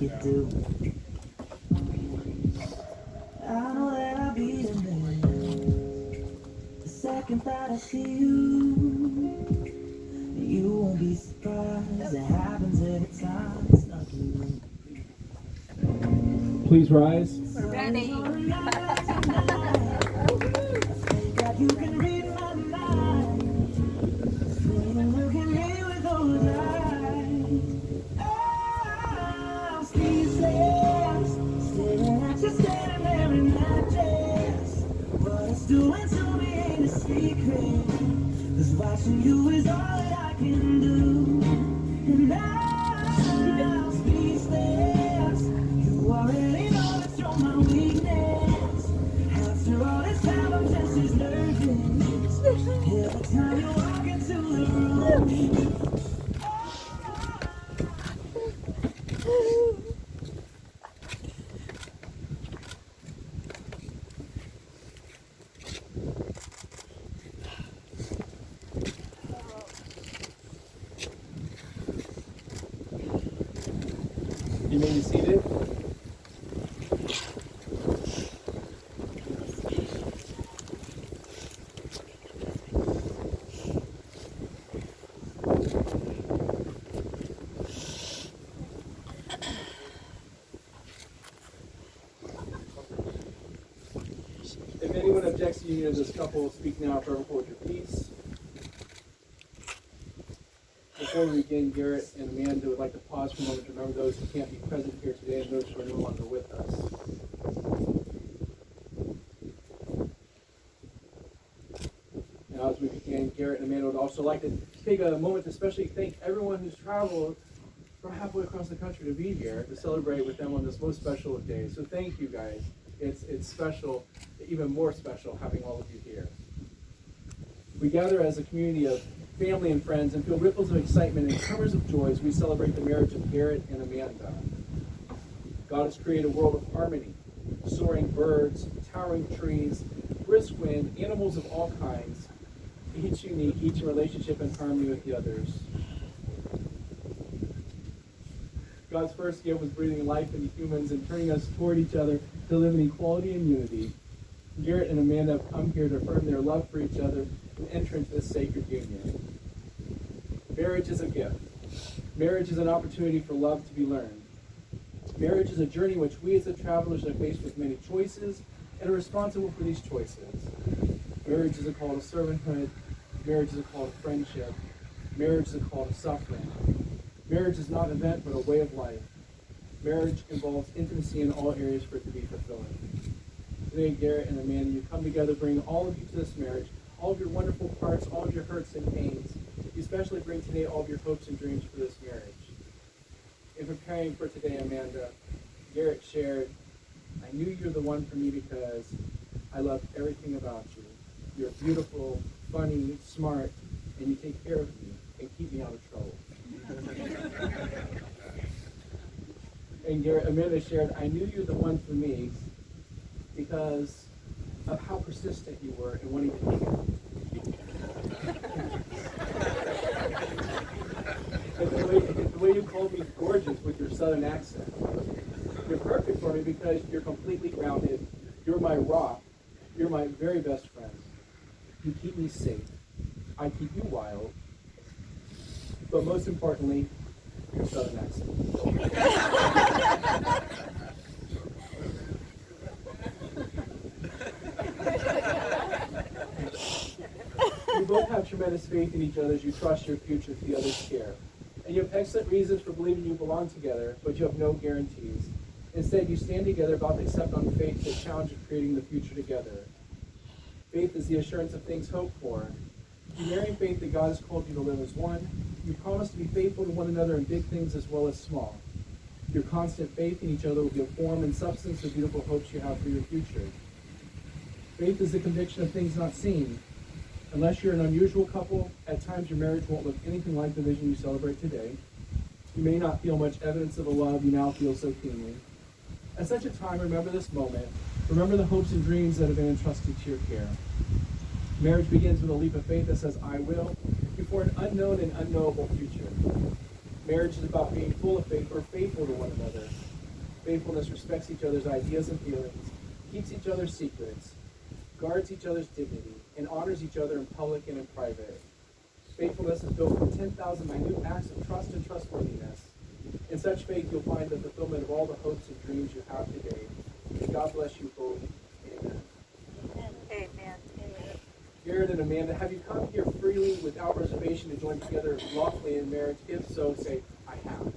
you do. I know that I'll be in there the second that I see you. You won't be surprised, it happens every time. It's nothing new. Please rise. We're ready. God, you can read my mind. When you look at me with those eyes, I'm speechless. Staring at you, standing there in that dress. What it's doing to me ain't a secret. 'Cause watching you is all that I can do. And I'm speechless. You already know that you're my weakness. After all this time, I'm just as nervous. Every time you walk into the room. You may be seated. If anyone objects to the union of this couple, speak now, forever hold your peace. Before we begin, Garrett and Amanda would like to pause for a moment to remember those who can't be present here today and those who are no longer with us. Now, as we begin, Garrett and Amanda would also like to take a moment to especially thank everyone who's traveled from halfway across the country to be here to celebrate with them on this most special of days. So thank you, guys. It's special, even more special, having all of you here. We gather as a community of family and friends and feel ripples of excitement and tremors of joy as we celebrate the marriage of Garrett and Amanda. God has created a world of harmony, soaring birds, towering trees, brisk wind, animals of all kinds, each unique, each in relationship and harmony with the others. God's first gift was breathing life into humans and turning us toward each other to live in equality and unity. Garrett and Amanda have come here to affirm their love for each other and enter into this sacred union. Marriage is a gift. Marriage is an opportunity for love to be learned. Marriage is a journey in which we as the travelers are faced with many choices and are responsible for these choices. Marriage is a call to servanthood. Marriage is a call to friendship. Marriage is a call to suffering. Marriage is not an event, but a way of life. Marriage involves intimacy in all areas for it to be fulfilling. Today, Garrett and Amanda, you come together, bring all of you to this marriage, all of your wonderful parts, all of your hurts and pains. You especially bring today all of your hopes and dreams for this marriage. In preparing for today, Amanda, Garrett shared, I knew you're the one for me because I love everything about you. You're beautiful, funny, smart, and you take care of me and keep me out of trouble. And Amanda shared, I knew you were the one for me because of how persistent you were in wanting to keep and the way you called me gorgeous with your southern accent. You're perfect for me because you're completely grounded. You're my rock. You're my very best friend. You keep me safe. I keep you wild. But most importantly, your southern accent. You both have tremendous faith in each other as you trust your future to the other's care. And you have excellent reasons for believing you belong together, but you have no guarantees. Instead, you stand together about to accept on faith the challenge of creating the future together. Faith is the assurance of things hoped for. You marry in faith that God has called you to live as one. You promise to be faithful to one another in big things as well as small. Your constant faith in each other will give form and substance to beautiful hopes you have for your future. Faith is the conviction of things not seen. Unless you're an unusual couple, at times your marriage won't look anything like the vision you celebrate today. You may not feel much evidence of the love you now feel so keenly. At such a time, remember this moment. Remember the hopes and dreams that have been entrusted to your care. Marriage begins with a leap of faith that says, I will, before an unknown and unknowable future. Marriage is about being full of faith or faithful to one another. Faithfulness respects each other's ideas and feelings, keeps each other's secrets, guards each other's dignity, and honors each other in public and in private. Faithfulness is built from 10,000 minute acts of trust and trustworthiness. In such faith, you'll find the fulfillment of all the hopes and dreams you have today. May God bless you both. Amen. Amen. Garrett and Amanda, have you come here freely without reservation to join together lawfully in marriage? If so, say, I have.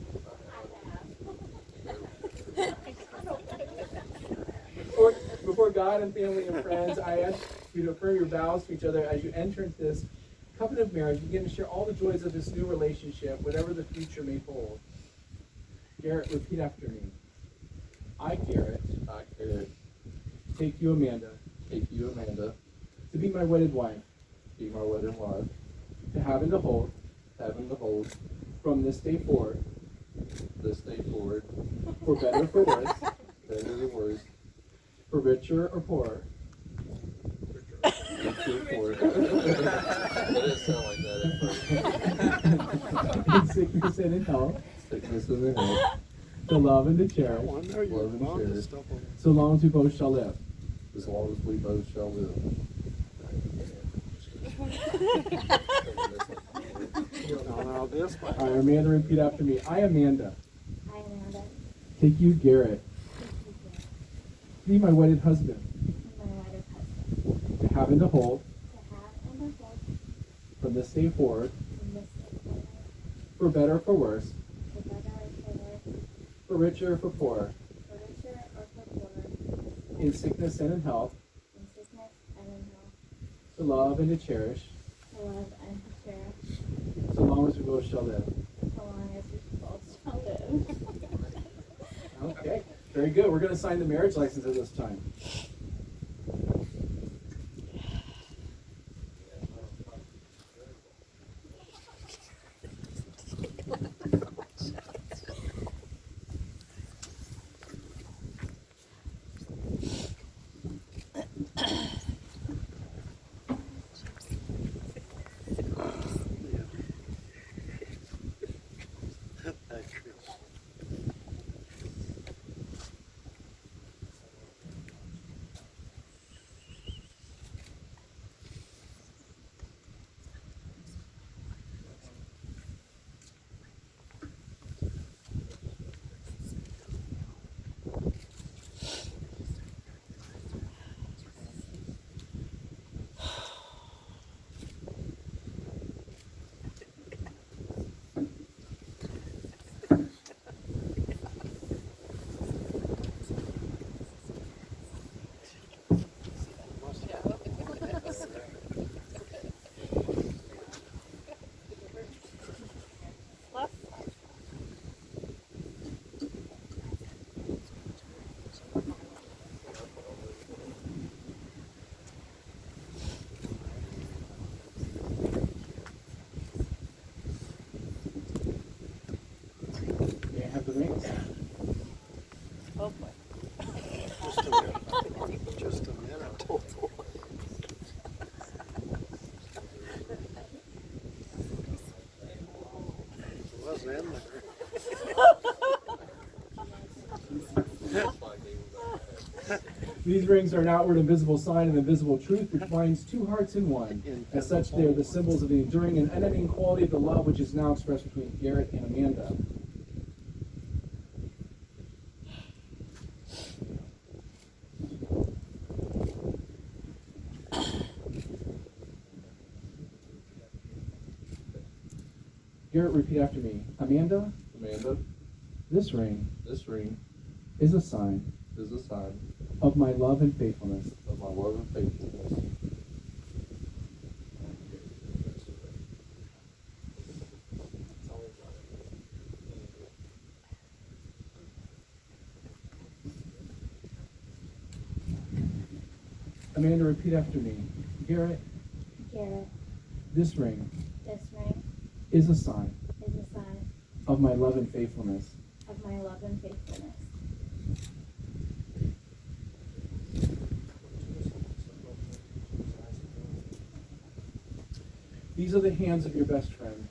Before God and family and friends, I ask you to affirm your vows to each other as you enter into this covenant of marriage. Begin to share all the joys of this new relationship, whatever the future may hold. Garrett, repeat after me. I, Garrett, take you, Amanda, to be my wedded wife, to have and to hold, from this day forward, for better or for worse, for richer or poorer, It didn't sound like that in sickness and in health, to love and to cherish, so long as we both shall live. as long as we both shall live. All right, Amanda, repeat after me. I, Amanda, I, Amanda, take you, Garrett, to be my wedded husband, my wedded husband, to have and to hold, to have and to hold from this day forward, from this day forward, for better or for worse, for better or for worse, for richer or for poorer, for richer or for poorer, in sickness and in health, in sickness and in health, to love and to cherish, to love and to cherish, so long as we both shall live. so long as we both shall live. Okay, very good. We're going to sign the marriage license at this time. May I have the rings? Oh boy. Just a minute. Wasn't in there. These rings are an outward and visible sign of the invisible truth which binds two hearts in one. As such, they are the symbols of the enduring and unending quality of the love which is now expressed between Garrett and Amanda. Garrett, repeat after me. Amanda, this ring This ring is a sign is a sign of my love and faithfulness. of my love and faithfulness. Amanda, repeat after me. Garrett, Garrett, this ring this ring is a sign is a sign of my love and faithfulness. of my love and faithfulness. These are the hands of your best friend,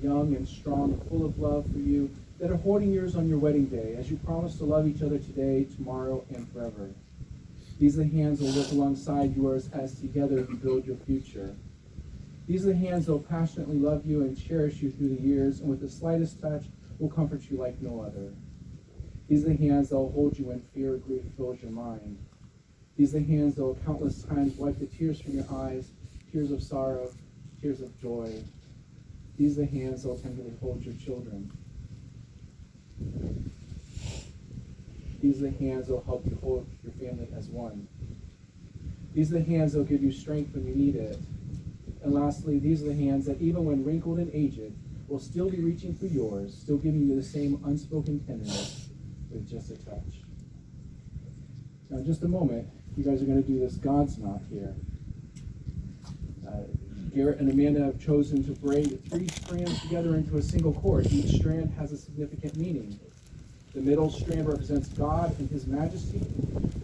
young and strong and full of love for you, that are holding yours on your wedding day as you promise to love each other today, tomorrow, and forever. These are the hands that will work alongside yours as together you build your future. These are the hands that will passionately love you and cherish you through the years, and with the slightest touch will comfort you like no other. These are the hands that will hold you when fear or grief fills your mind. These are the hands that will countless times wipe the tears from your eyes, tears of sorrow, tears of joy. These are the hands that will tenderly hold your children. These are the hands that will help you hold your family as one. These are the hands that will give you strength when you need it. And lastly, these are the hands that even when wrinkled and aged, will still be reaching for yours, still giving you the same unspoken tenderness with just a touch. Now, in just a moment, you guys are going to do this God's knot here. Garrett and Amanda have chosen to braid 3 strands together into a single cord. Each strand has a significant meaning. The middle strand represents God and His majesty.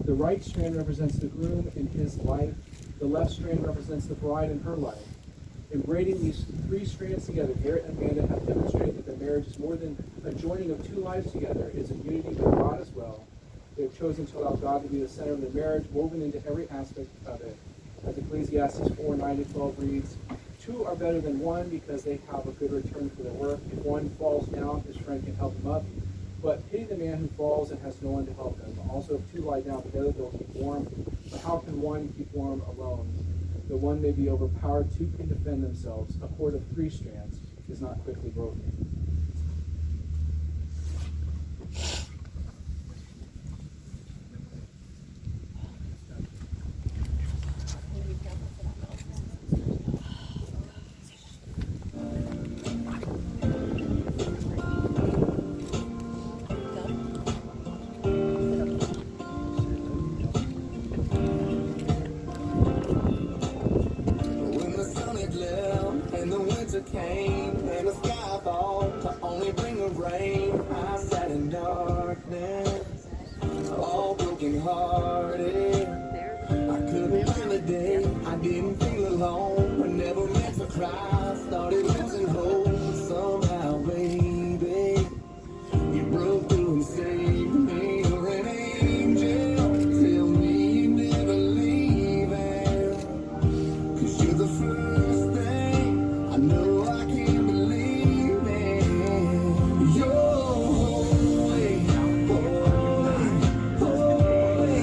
The right strand represents the groom and his life. The left strand represents the bride and her life. In braiding these 3 strands together, Garrett and Amanda have demonstrated that their marriage is more than a joining of 2 lives together. It is a unity with God as well. They have chosen to allow God to be the center of their marriage, woven into every aspect of it. As Ecclesiastes 4:9-12 reads, 2 are better than 1 because they have a good return for their work. If one falls down, his friend can help him up. But pity the man who falls and has no one to help him. Also, if 2 lie down together, they'll keep warm. But how can one keep warm alone? The one may be overpowered, 2 can defend themselves. A cord of 3 strands is not quickly broken. When the sun had left and the winter came and the sky thought to only bring the rain, I sat in darkness, all broken hearted. I couldn't find a day, I didn't feel alone. I never meant to cry, started losing hope. Somehow, baby, you broke through and saved me. You're an angel, tell me you never leave it. 'Cause you're the first thing I know I can't believe it. You're holy, holy, holy,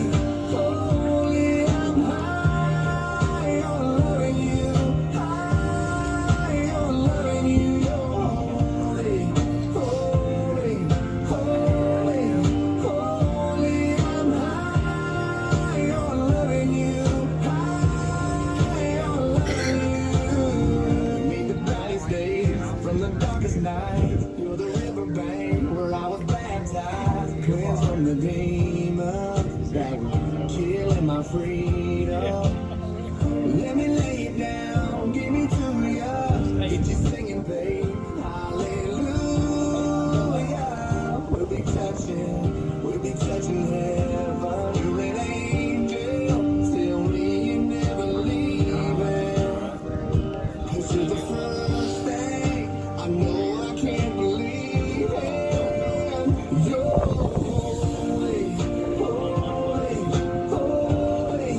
holy. I'm high on loving you, high on loving you. You're holy, holy, holy, holy. I'm high on loving you, high on loving you. Made the brightest days from the darkest nights. You're the riverbank where I was baptized, cleansed from the demons that were killing my freedom. Let me lay it down, give me to ya. Get you singing, babe. Hallelujah. We'll be touching heaven. You're an angel. Tell me you never leave it. 'Cause you're the first thing I know I can't believe it. You're holy, holy, holy,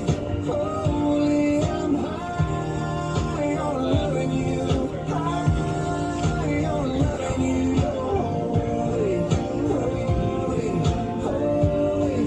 holy. I'm high on loving you, high on loving you. You're holy, holy, holy,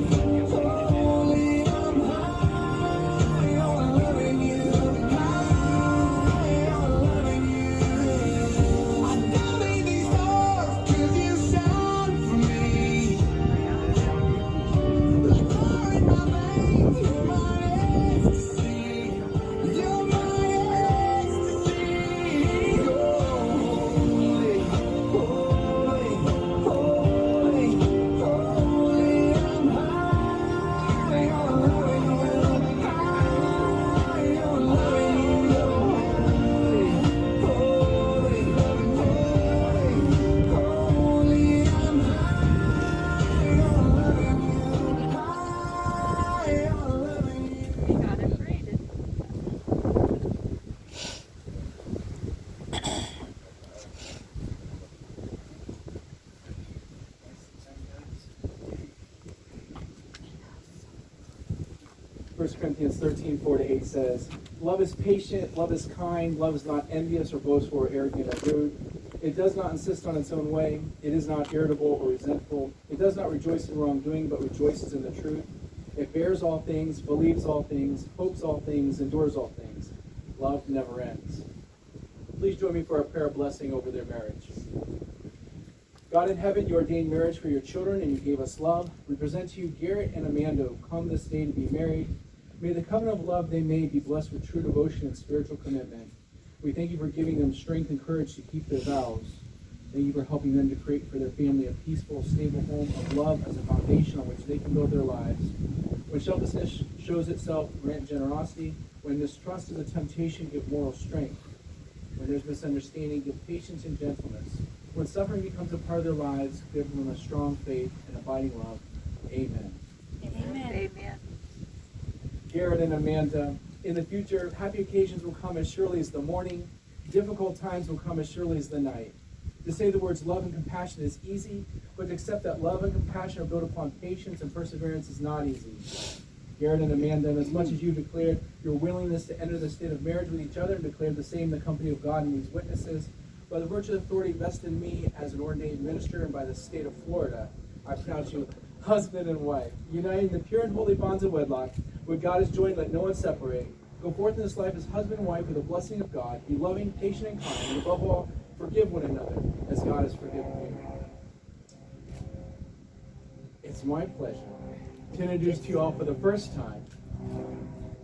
1 Corinthians 13:4-8 says, "Love is patient, love is kind, love is not envious or boastful or arrogant or rude. It does not insist on its own way. It is not irritable or resentful. It does not rejoice in wrongdoing, but rejoices in the truth. It bears all things, believes all things, hopes all things, endures all things. Love never ends." Please join me for a prayer blessing over their marriage. God in heaven, you ordained marriage for your children, and you gave us love. We present to you Garrett and Amanda, who come this day to be married. May the covenant of love they made be blessed with true devotion and spiritual commitment. We thank you for giving them strength and courage to keep their vows. Thank you for helping them to create for their family a peaceful, stable home of love as a foundation on which they can build their lives. When selflessness shows itself, grant generosity. When mistrust is a temptation, give moral strength. When there's misunderstanding, give patience and gentleness. When suffering becomes a part of their lives, give them a strong faith and abiding love. Amen. Amen. Amen. Garrett and Amanda, in the future, happy occasions will come as surely as the morning. Difficult times will come as surely as the night. To say the words love and compassion is easy, but to accept that love and compassion are built upon patience and perseverance is not easy. Garrett and Amanda, as much as you declared your willingness to enter the state of marriage with each other and declare the same in the company of God and these witnesses, by the virtue of authority vested in me as an ordained minister and by the state of Florida, I pronounce you husband and wife, united in the pure and holy bonds of wedlock. What God has joined, let no one separate. Go forth in this life as husband and wife with the blessing of God. Be loving, patient, and kind, and above all, forgive one another as God has forgiven you. It's my pleasure to introduce to you all for the first time,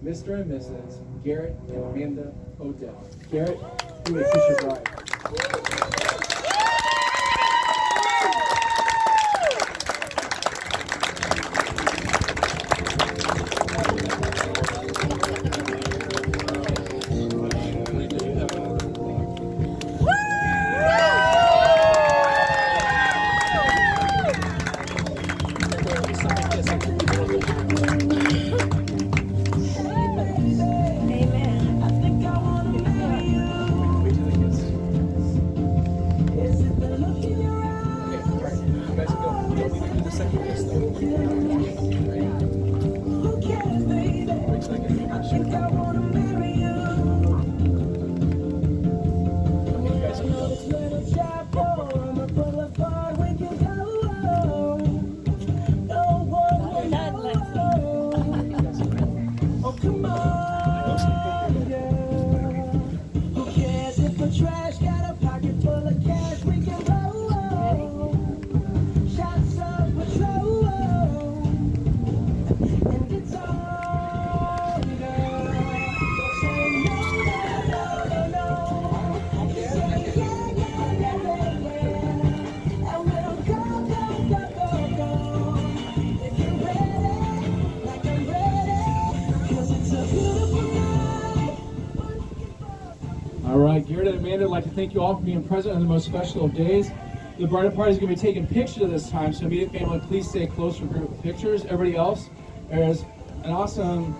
Mr. and Mrs. Garrett and Amanda Odell. Garrett, you may kiss your bride. Amen. I think I wanna marry you. Wait till they kiss. Is it the look in your eyes? Okay, all right. You guys go. You don't need to do the second kiss, though. Who cares, baby? Wait till I get the I think I wanna marry you. Okay, you guys Know go. this little chapel on the boulevard we can go. No one will know. Oh, come on, girl. Who cares if the trash got a pocket full of cash? We can roll. Shots of patrol. And it's on, girl. Say no, no, no, no, no. Say yeah, yeah, yeah, yeah, yeah. And we'll go, go, go, go, go. If you're ready, like I'm ready. 'Cause it's a beautiful night. All right, Garrett and Amanda, I'd like to thank you all for being present on the most special of days. The bridal party is going to be taking pictures at this time, so immediate family, please stay close for group pictures. Everybody else, there's an awesome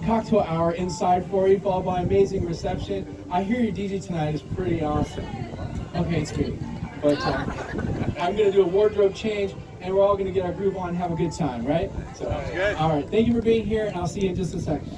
cocktail hour inside for you, followed by amazing reception. I hear your DJ tonight is pretty awesome. Okay, it's good. But I'm going to do a wardrobe change, and we're all going to get our groove on and have a good time, right? So, good. all right, thank you for being here, and I'll see you in just a second.